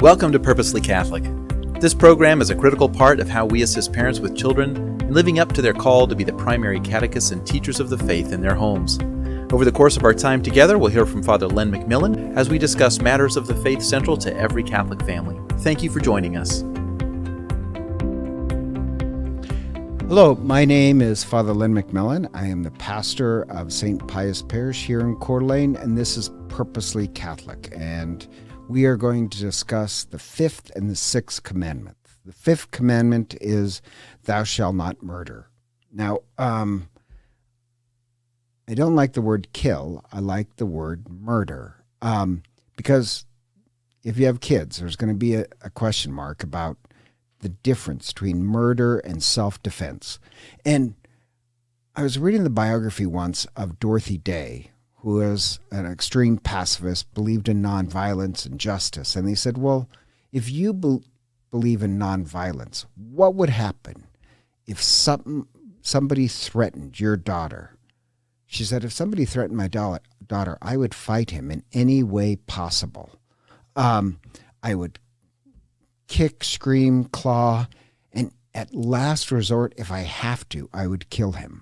Welcome to Purposefully Catholic. This program is a critical part of how we assist parents with children in living up to their call to be the primary catechists and teachers of the faith in their homes. Over the course of our time together, we'll hear from Father Len McMillan as we discuss matters of the faith central to every Catholic family. Thank you for joining us. Hello, my name is Father Len McMillan. I am the pastor of St. Pius Parish here in Coeur d'Alene, and this is Purposely Catholic. And we are going to discuss the fifth and the sixth commandment. The fifth commandment is, thou shalt not murder. Now, I don't like the word kill. I like the word murder. Because if you have kids, there's going to be a question mark about the difference between murder and self-defense. And I was reading the biography once of Dorothy Day, who was an extreme pacifist, believed in nonviolence and justice. And they said, well, if you believe in nonviolence, what would happen if somebody threatened your daughter? She said, if somebody threatened my daughter, I would fight him in any way possible. I would kick, scream, claw, and at last resort, if I have to, I would kill him.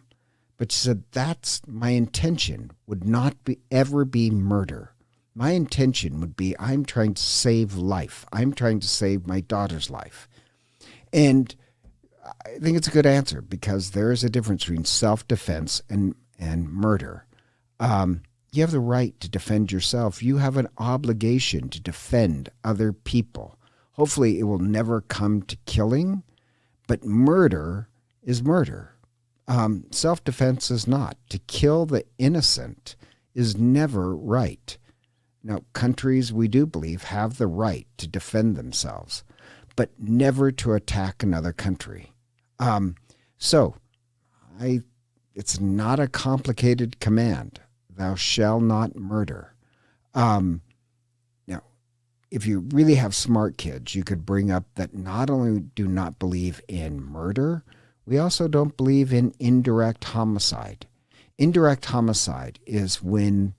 But she said, that's my intention would not ever be murder. My intention would be, I'm trying to save life. I'm trying to save my daughter's life. And I think it's a good answer because there is a difference between self-defense and murder. You have the right to defend yourself. You have an obligation to defend other people. Hopefully it will never come to killing, but murder is murder. Self-defense is not. To kill the innocent is never right. Now, countries, we do believe, have the right to defend themselves, but never to attack another country. It's not a complicated command. Thou shalt not murder. Now, if you really have smart kids, you could bring up that not only do not believe in murder, we also don't believe in indirect homicide. Indirect homicide is when,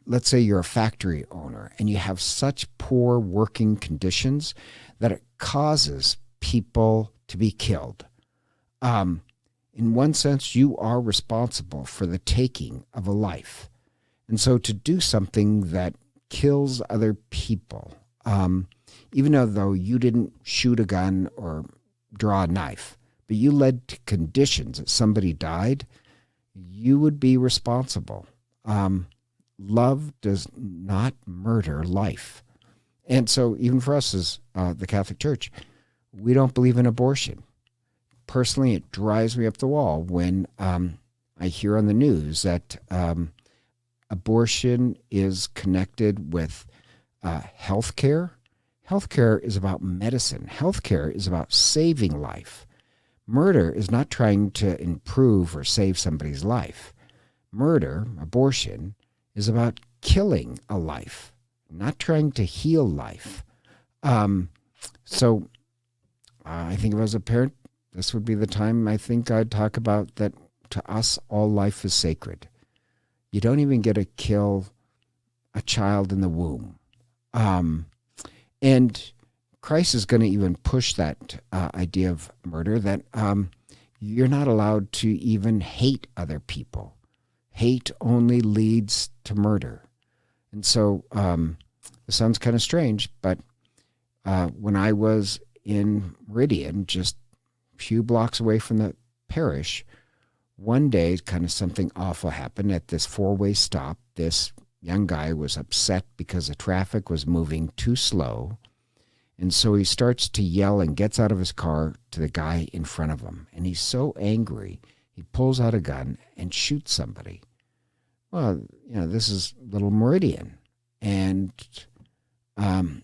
let's say you're a factory owner and you have such poor working conditions that it causes people to be killed. In one sense, you are responsible for the taking of a life. And so to do something that kills other people, even though you didn't shoot a gun or draw a knife, but you led to conditions that somebody died, you would be responsible. Love does not murder life. And so even for us as the Catholic Church, we don't believe in abortion. Personally, it drives me up the wall when I hear on the news that abortion is connected with health care. Health care is about medicine. Health care is about saving life. Murder is not trying to improve or save somebody's life. Murder, abortion, is about killing a life, not trying to heal life. So I think if I was a parent, this would be the time I think I'd talk about that to us, all life is sacred. You don't even get to kill a child in the womb. And Christ is going to even push that idea of murder, that you're not allowed to even hate other people. Hate only leads to murder. And so it sounds kind of strange, but when I was in Meridian, just a few blocks away from the parish, one day kind of something awful happened at this four-way stop. This young guy was upset because the traffic was moving too slow. And so he starts to yell and gets out of his car to the guy in front of him. And he's so angry, he pulls out a gun and shoots somebody. Well, this is Little Meridian. And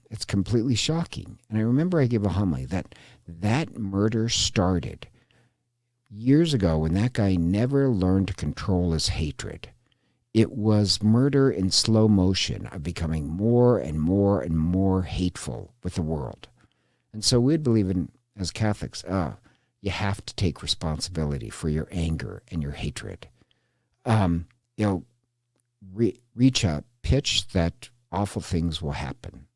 it's completely shocking. And I remember I gave a homily that murder started years ago when that guy never learned to control his hatred. It was murder in slow motion of becoming more and more and more hateful with the world. And so we'd believe in, as Catholics, you have to take responsibility for your anger and your hatred. Reach a pitch that awful things will happen.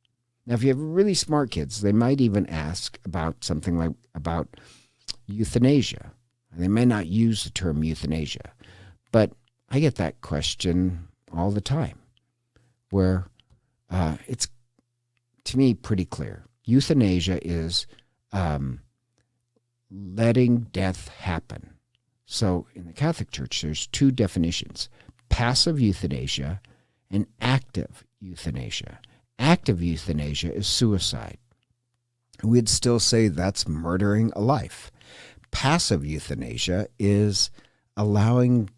Now, if you have really smart kids, they might even ask about something like about euthanasia. They may not use the term euthanasia, but I get that question all the time, where it's, to me, pretty clear. Euthanasia is letting death happen. So in the Catholic Church, there's two definitions: passive euthanasia and active euthanasia. Active euthanasia is suicide. We'd still say that's murdering a life. Passive euthanasia is allowing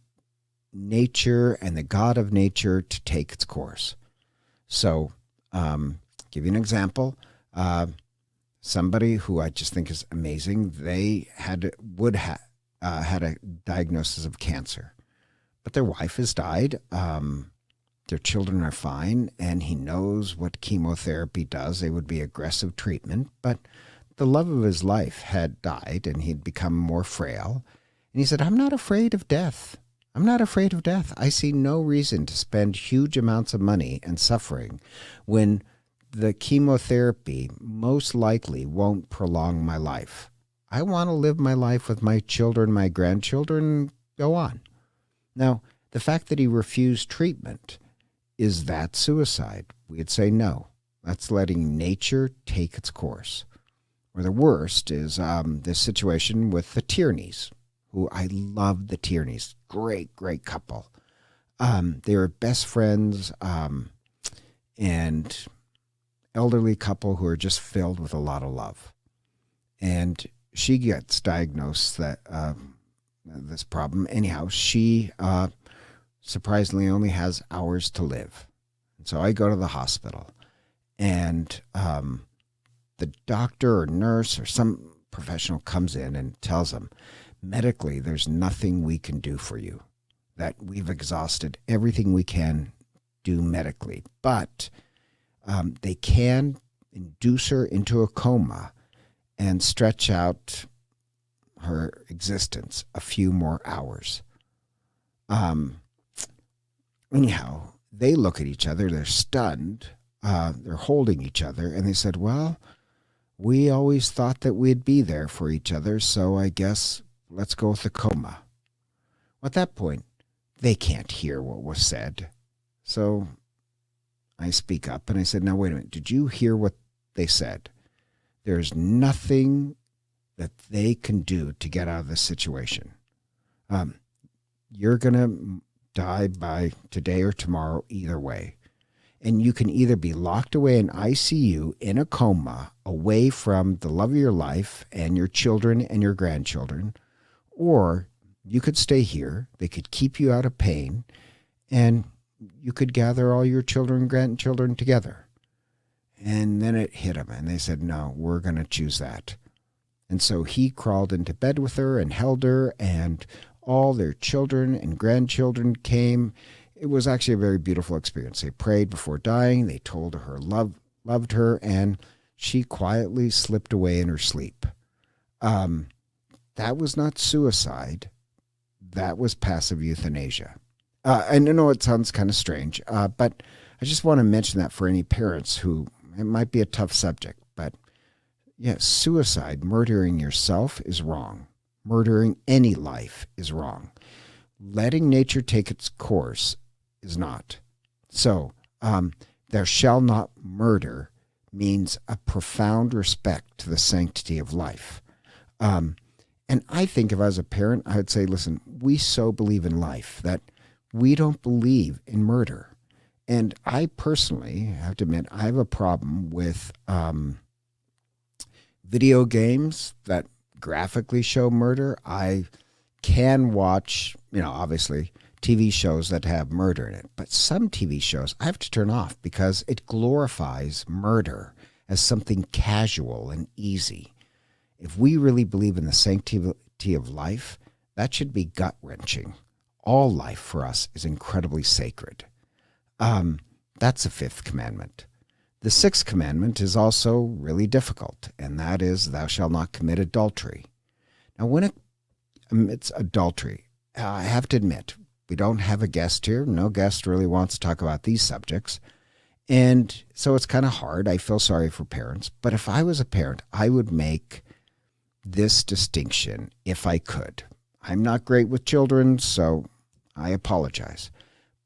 nature and the God of nature to take its course. So, give you an example. Somebody who I just think is amazing, they had a diagnosis of cancer, but their wife has died. Their children are fine, and he knows what chemotherapy does. It would be aggressive treatment, but the love of his life had died, and he'd become more frail. And he said, I'm not afraid of death. I'm not afraid of death. I see no reason to spend huge amounts of money and suffering when the chemotherapy most likely won't prolong my life. I want to live my life with my children, my grandchildren, go on. Now, the fact that he refused treatment, is that suicide? We'd say no. That's letting nature take its course. Or the worst is this situation with the Tierneys, who I love the Tierneys. Great, great couple. They were best friends and elderly couple who are just filled with a lot of love. And she gets diagnosed that this problem. Anyhow, she surprisingly only has hours to live. And so I go to the hospital, and the doctor or nurse or some professional comes in and tells them, medically, there's nothing we can do for you, that we've exhausted everything we can do medically. But they can induce her into a coma and stretch out her existence a few more hours. Anyhow, they look at each other, they're stunned, they're holding each other, and they said, well, we always thought that we'd be there for each other, so I guess let's go with the coma. At that point, they can't hear what was said. So I speak up and I said, now wait a minute, did you hear what they said? There's nothing that they can do to get out of this situation. You're going to die by today or tomorrow either way. And you can either be locked away in ICU in a coma, away from the love of your life and your children and your grandchildren, or you could stay here. They could keep you out of pain, and you could gather all your children and grandchildren together. And then it hit him, and they said, no, we're going to choose that. And so he crawled into bed with her and held her, and all their children and grandchildren came. It was actually a very beautiful experience. They prayed before dying. They told her loved her, and she quietly slipped away in her sleep. That was not suicide. That was passive euthanasia. I know it sounds kind of strange, but I just want to mention that for any parents who, it might be a tough subject, but yes, suicide, murdering yourself is wrong. Murdering any life is wrong. Letting nature take its course is not. So, thou shalt not murder means a profound respect to the sanctity of life. And I think if I was a parent, I would say, listen, we so believe in life that we don't believe in murder. And I personally have to admit, I have a problem with video games that graphically show murder. I can watch, obviously, TV shows that have murder in it. But some TV shows I have to turn off because it glorifies murder as something casual and easy. If we really believe in the sanctity of life, that should be gut-wrenching. All life for us is incredibly sacred. That's the fifth commandment. The sixth commandment is also really difficult, and that is, thou shalt not commit adultery. Now, when it's adultery, I have to admit, we don't have a guest here. No guest really wants to talk about these subjects. And so it's kind of hard. I feel sorry for parents. But if I was a parent, I would make this distinction if I could. I'm not great with children, so I apologize.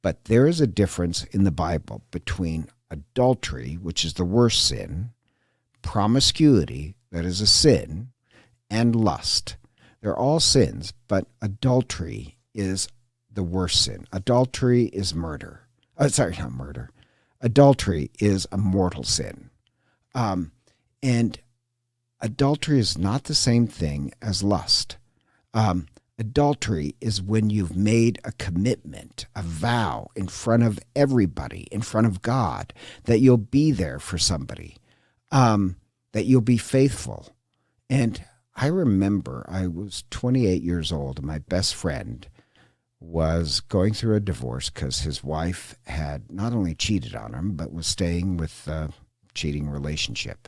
But there is a difference in the Bible between adultery, which is the worst sin, promiscuity, that is a sin, and lust. They're all sins, but adultery is the worst sin. Adultery is murder. Not murder. Adultery is a mortal sin. And adultery is not the same thing as lust. Adultery is when you've made a commitment, a vow in front of everybody, in front of God, that you'll be there for somebody, that you'll be faithful. And I remember I was 28 years old, and my best friend was going through a divorce because his wife had not only cheated on him, but was staying with a cheating relationship.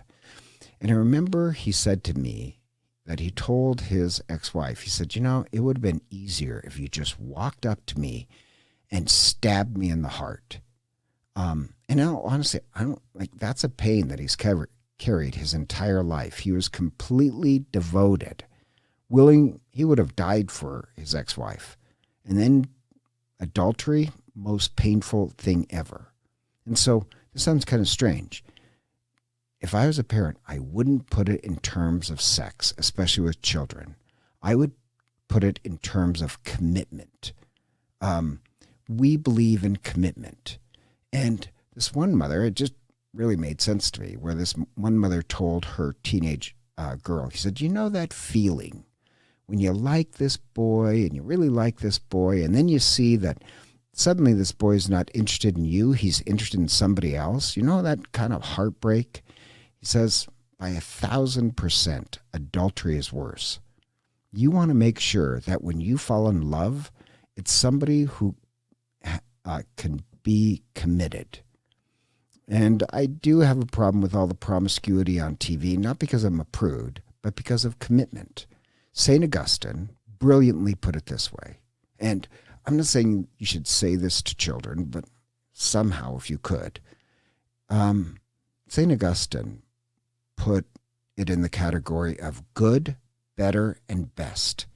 And I remember he said to me that he told his ex-wife, he said, it would have been easier if you just walked up to me and stabbed me in the heart. And now, honestly, that's a pain that he's carried his entire life. He was completely devoted, he would have died for his ex-wife. And then adultery, most painful thing ever. And so this sounds kind of strange. If I was a parent, I wouldn't put it in terms of sex, especially with children. I would put it in terms of commitment. We believe in commitment. And this one mother, it just really made sense to me, where this one mother told her teenage girl, he said, that feeling when you like this boy and you really like this boy, and then you see that suddenly this boy is not interested in you, he's interested in somebody else. That kind of heartbreak? He says, by 1,000%, adultery is worse. You want to make sure that when you fall in love, it's somebody who can be committed. And I do have a problem with all the promiscuity on TV, not because I'm a prude, but because of commitment. St. Augustine brilliantly put it this way. And I'm not saying you should say this to children, but somehow, if you could. St. Augustine put it in the category of good, better, and best.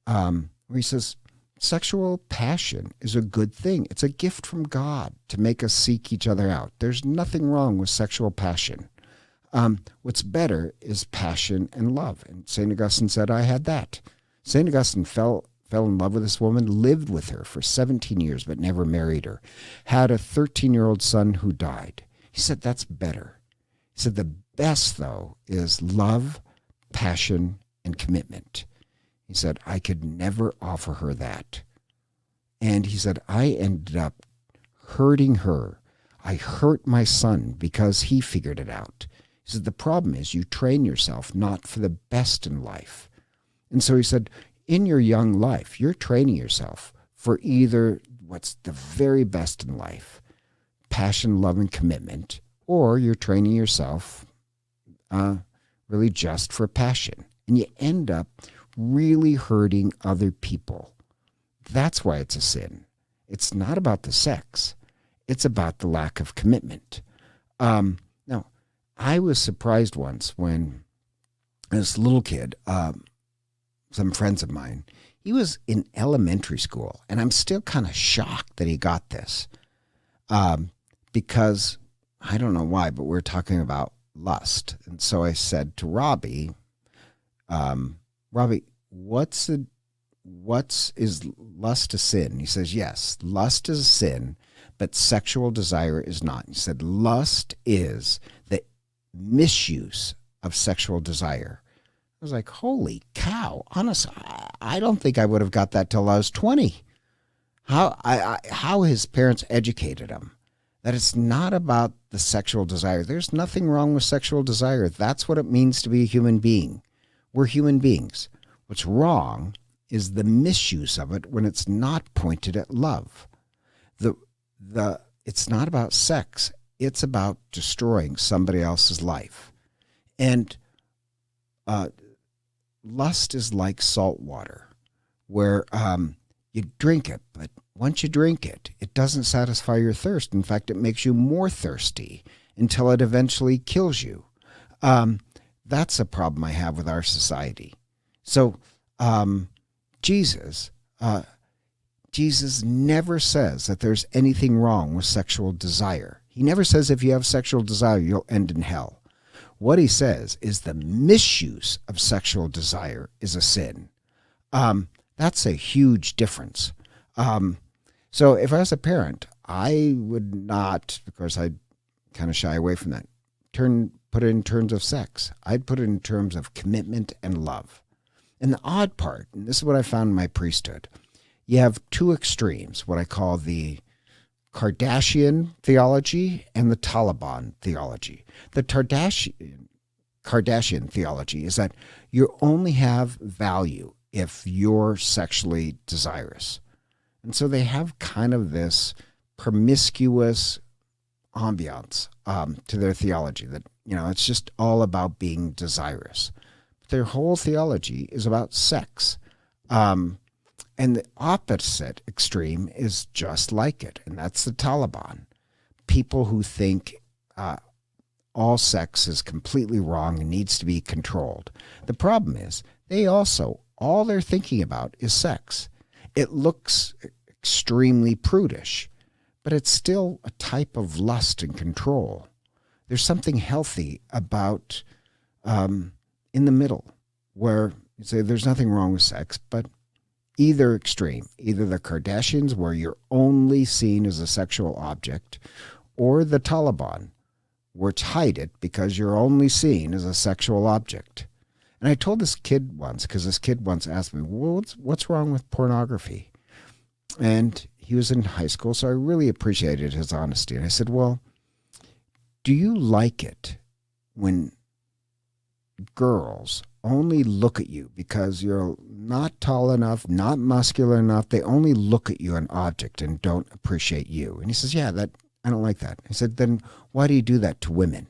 Where he says, sexual passion is a good thing. It's a gift from God to make us seek each other out. There's nothing wrong with sexual passion. What's better is passion and love. And St. Augustine said, I had that. St. Augustine fell in love with this woman, lived with her for 17 years, but never married her, had a 13-year-old son who died. He said, that's better. He said, the best, though, is love, passion, and commitment. He said, I could never offer her that. And he said, I ended up hurting her. I hurt my son because he figured it out. He said, the problem is you train yourself not for the best in life. And so he said, in your young life, you're training yourself for either what's the very best in life, passion, love, and commitment, or you're training yourself really just for passion. And you end up really hurting other people. That's why it's a sin. It's not about the sex. It's about the lack of commitment. Now, I was surprised once when this little kid, some friends of mine, he was in elementary school, and I'm still kind of shocked that he got this because I don't know why, but we're talking about lust. And so I said to Robbie, Robbie, is lust a sin? He says, yes, lust is a sin, but sexual desire is not. He said, lust is the misuse of sexual desire. I was like, holy cow. Honestly, I don't think I would have got that till I was 20. How his parents educated him that it's not about the sexual desire. There's nothing wrong with sexual desire. That's what it means to be a human being. We're human beings. What's wrong is the misuse of it when it's not pointed at love. It's not about sex. It's about destroying somebody else's life. And lust is like salt water, where you drink it, but once you drink it, it doesn't satisfy your thirst. In fact, it makes you more thirsty until it eventually kills you. That's a problem I have with our society. So Jesus never says that there's anything wrong with sexual desire. He never says if you have sexual desire, you'll end in hell. What he says is the misuse of sexual desire is a sin. That's a huge difference. So if I was a parent, I would not, because I kind of shy away from that, put it in terms of sex. I'd put it in terms of commitment and love. And the odd part, and this is what I found in my priesthood, you have two extremes, what I call the Kardashian theology and the Taliban theology. The Kardashian theology is that you only have value if you're sexually desirous. And so they have kind of this promiscuous ambiance to their theology that, it's just all about being desirous. But their whole theology is about sex. And the opposite extreme is just like it, and that's the Taliban. People who think all sex is completely wrong and needs to be controlled. The problem is all they're thinking about is sex. It looks extremely prudish, but it's still a type of lust and control. There's something healthy about in the middle where you say there's nothing wrong with sex, but either extreme, either the Kardashians where you're only seen as a sexual object, or the Taliban where it's hide it because you're only seen as a sexual object. And I told this kid once, because this kid once asked me, well, what's wrong with pornography? And he was in high school, so I really appreciated his honesty. And I said, well, do you like it when girls only look at you because you're not tall enough, not muscular enough? They only look at you an object and don't appreciate you. And he says, yeah, I don't like that. I said, then why do you do that to women?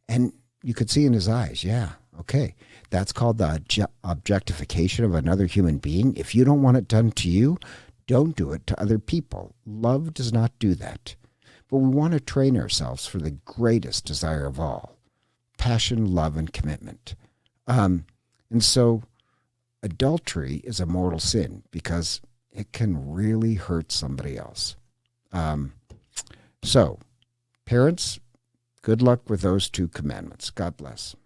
And you could see in his eyes, yeah, okay. That's called the objectification of another human being. If you don't want it done to you, don't do it to other people. Love does not do that. But we want to train ourselves for the greatest desire of all, passion, love, and commitment. And so adultery is a mortal sin because it can really hurt somebody else. So parents, good luck with those two commandments. God bless.